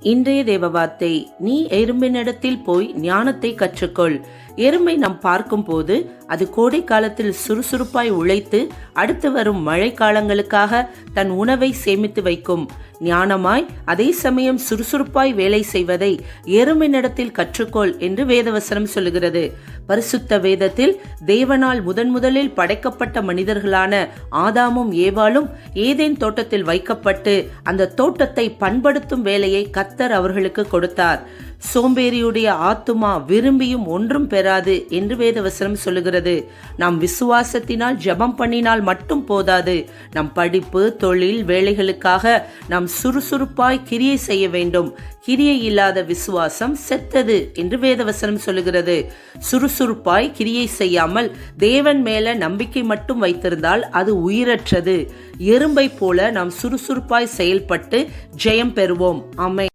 இன்றைய தேவ வார்த்தை, நீ எறும்பினிடத்தில் போய் ஞானத்தை கற்றுக்கொள். எறும்பை நாம் பார்க்கும் போது அது கோடை காலத்தில் சுறுசுறுப்பாய் உழைத்து அடுத்து வரும் மழை காலங்களுக்காக தன் உணவை சேமித்து வைக்கும். ஞானமாய் அதே சமயம் சுறுசுறுப்பாய் வேலை செய்வதை எறும்பினிடத்தில் கற்றுக்கொள் என்று வேதவசனம் சொல்லுகிறது. பரிசுத்த வேதத்தில் தேவனால் முதலில் படைக்கப்பட்ட மனிதர்களான ஆதாமும் ஏவாளும் ஏதேன் தோட்டத்தில் வைக்கப்பட்டு அந்த தோட்டத்தை பண்படுத்தும் வேலையை கர்த்தர் அவர்களுக்கு கொடுத்தார். சோம்பேறியுடைய ஆத்துமா விரும்பியும் ஒன்றும் பெறாது என்று வேதவசனம் சொல்லுகிறது. நாம் விசுவாசத்தினால் ஜெபம் பண்ணினால் மட்டும் போதாது. நம் படிப்பு, தொழில், வேலைகளுக்காக நாம் சுறுசுறுப்பாய் கிரியை செய்ய வேண்டும். கிரியை இல்லாத விசுவாசம் செத்தது என்று வேதவசனம் சொல்லுகிறது. சுறுசுறுப்பாய் கிரியை செய்யாமல் தேவன் மேல நம்பிக்கை மட்டும் வைத்திருந்தால் அது உயிரற்றது. எறும்பை போல நாம் சுறுசுறுப்பாய் செயல்பட்டு ஜெயம் பெறுவோம். ஆமென்.